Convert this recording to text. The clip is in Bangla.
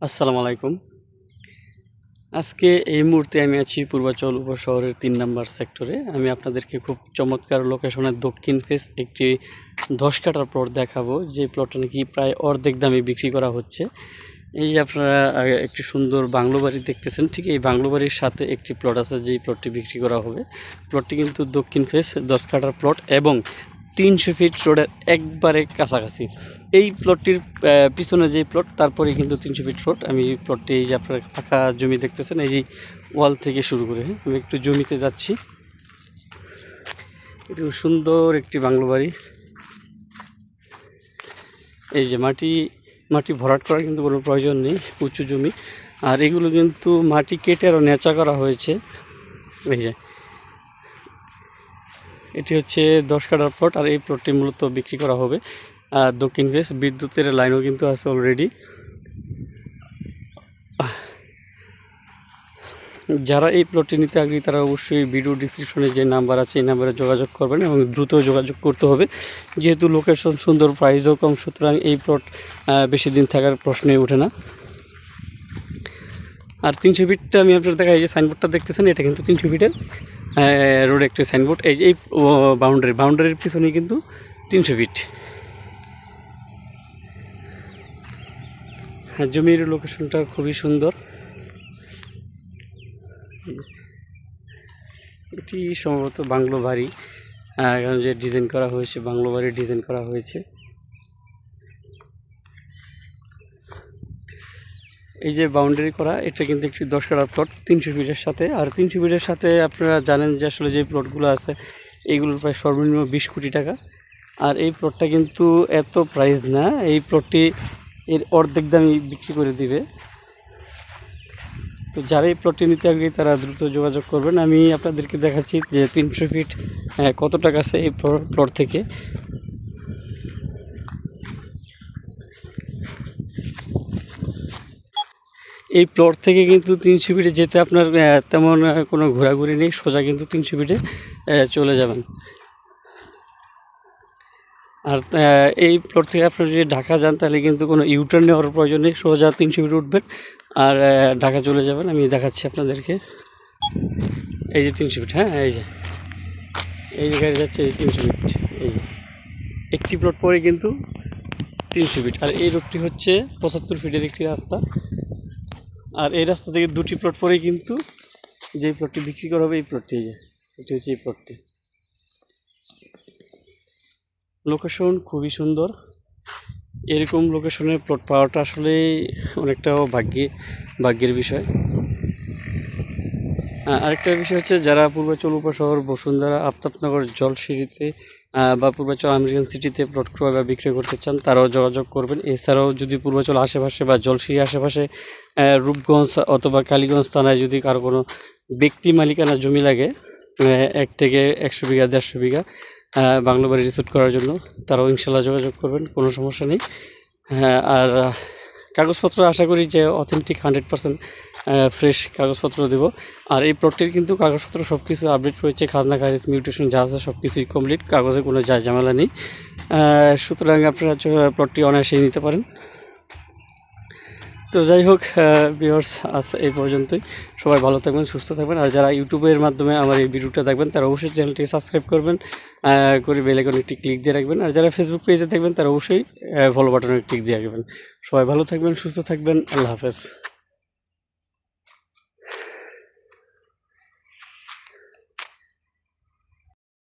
আসসালামু আলাইকুম। আজকে এই মুহূর্তে আমি আছি পূর্বাচল উপশহরের ৩ নাম্বার সেক্টরে। আমি আপনাদেরকে খুব চমৎকার লোকেশনের দক্ষিণ ফেস একটি ১০ কাঠার প্লট দেখাবো, যে প্লটটা নাকি প্রায় অর্ধেক দামে বিক্রি করা হচ্ছে। এই যে আপনারা একটি সুন্দর বাংলো বাড়ি দেখতেছেন, ঠিক এই বাংলো বাড়ির সাথে একটি প্লট আছে, যেই প্লটটি বিক্রি করা হবে। প্লটটি কিন্তু দক্ষিণ ফেস ১০ কাঠার প্লট এবং ৩০০ ফিট রোডের একবারে কাছাকাছি। এই প্লটটির পিছনে যেই প্লট, তারপরে কিন্তু ৩০০ ফিট রোড। আমি এই প্লটটি, এই যে আপনারা ফাঁকা জমি দেখতেছেন, এই যে ওয়াল থেকে শুরু করে আমি একটু জমিতে যাচ্ছি। একটু সুন্দর একটি বাংলো বাড়ি। এই যে মাটি ভরাট করার কিন্তু কোনো প্রয়োজন নেই, উঁচু জমি। আর এগুলো কিন্তু মাটি কেটে আরও ন্যাচা করা হয়েছে। এই যে এটি হচ্ছে ১০ কাঠার প্লট, আর এই প্লটটি মূলত বিক্রি করা হবে দক্ষিণ ফেস। বিদ্যুতের লাইনও কিন্তু আছে অলরেডি। যারা এই প্লটটি নিতে আগ্রহী তারা অবশ্যই ভিডিও ডিসক্রিপশনে যে নাম্বার আছে এই নাম্বারে যোগাযোগ করবেন এবং দ্রুত যোগাযোগ করতে হবে, যেহেতু লোকেশন সুন্দর, প্রাইসও কম, সুতরাং এই প্লট বেশি দিন থাকার প্রশ্নই ওঠে না। আর ৩০০ ফিটটা আমি আপনার দেখা, এই যে সাইনবোর্ডটা দেখতেছেন, এটা কিন্তু ৩০০ ফিটের রোড একটি সাইনবোর্ড। এই বাউন্ডারির পিছনে কিন্তু ৩০০ ফিট। হ্যাঁ, জমির লোকেশনটা খুবই সুন্দর। এটি সম্ভবত বাংলো বাড়ি, কারণ যে ডিজাইন করা হয়েছে, বাংলো বাড়ির ডিজাইন করা হয়েছে। এই যে বাউন্ডারি করা, এটা কিন্তু একটি ১০ কাঠার প্লট ৩০০ ফিটের সাথে। আর ৩০০ ফিটের সাথে আপনারা জানেন যে আসলে যে প্লটগুলো আছে এইগুলোর প্রায় সর্বনিম্ন ২০ কোটি টাকা। আর এই প্লটটা কিন্তু এত প্রাইস না, এই প্লটটি এর অর্ধেক দামই বিক্রি করে দিবে। তো যারা এই প্লটটি নিতে আগ্রহী তারা দ্রুত যোগাযোগ করবেন। আমি আপনাদেরকে দেখাচ্ছি যে ৩০০ ফিট কত টাকা আছে এই প্লট থেকে। এই প্লট থেকে কিন্তু ৩০০ ফিটে যেতে আপনার তেমন কোনো ঘোরাঘুরি নেই, সোজা কিন্তু ৩০০ ফিটে চলে যাবেন। আর এই প্লট থেকে আপনারা যদি ঢাকা যান তাহলে কিন্তু কোনো ইউটার্ন নেওয়ার প্রয়োজন নেই, সোজা ৩০০ ফিট উঠবেন আর ঢাকা চলে যাবেন। আমি দেখাচ্ছি আপনাদেরকে। এই যে ৩০০ ফিট, হ্যাঁ, এই যে গাড়ি যাচ্ছে, এই ৩০০ ফিট। এই যে একটি প্লট পরে কিন্তু ৩০০ ফিট। আর এই রোডটি হচ্ছে ৭৫ ফিটের একটি রাস্তা। আর এই রাস্তা থেকে দুটি প্লট পরেই কিন্তু যেই প্লটটি বিক্রি করা হবে এই প্লটটি, এই যে এটি হচ্ছে এই প্লটটি। লোকেশন খুবই সুন্দর। এরকম লোকেশনের প্লট পাওয়াটা আসলে অনেকটাও ভাগ্যের বিষয়। আরেকটা বিষয় হচ্ছে, যারা পূর্বাচল উপশহর, বসুন্ধরা, আফতাবনগর, জলসিঁড়িতে বা পূর্বাচল আমেরিকান সিটিতে প্লট ক্রয় বা বিক্রয় করতে চান তারাও যোগাযোগ করবেন। এছাড়াও যদি পূর্বাচল আশেপাশে বা জলসিঁড়ি আশেপাশে রূপগঞ্জ অথবা কালীগঞ্জ থানায় যদি কারো কোনো ব্যক্তি মালিকানা জমি লাগে ১ থেকে ১০০ বিঘা, ১৫০ বিঘা বাংলো বাড়ি রিসোর্ট করার জন্য, তারাও ইনশাল্লাহ যোগাযোগ করবেন, কোনো সমস্যা নেই। হ্যাঁ, আর কাগজপত্র আশা করি যে অথেন্টিক 100% ফ্রেশ কাগজপত্র দেব। আর এই প্লটটির কিন্তু কাগজপত্র সব কিছু আপডেট রয়েছে, খাজনা খারিজ মিউটেশন যা আছে সব কিছুই কমপ্লিট, কাগজে কোনো ঝামেলা নেই। সুতরাং আপনারা প্লটটি অনায়াসেই নিতে পারেন। তো যাই হোক ভিউয়ার্স, আজ এই পর্যন্তই। সবাই ভালো থাকবেন, সুস্থ থাকবেন। আর যারা ইউটিউবের মাধ্যমে আমার এই ভিডিওটা দেখবেন তারা অবশ্যই চ্যানেলটি সাবস্ক্রাইব করবেন, করে বেল আইকনে একটি ক্লিক দিয়ে রাখবেন। আর যারা ফেসবুক পেজে দেখবেন তারা অবশ্যই ফলো বাটনে ক্লিক দিয়ে রাখবেন। সবাই ভালো থাকবেন, সুস্থ থাকবেন। আল্লাহ হাফেজ।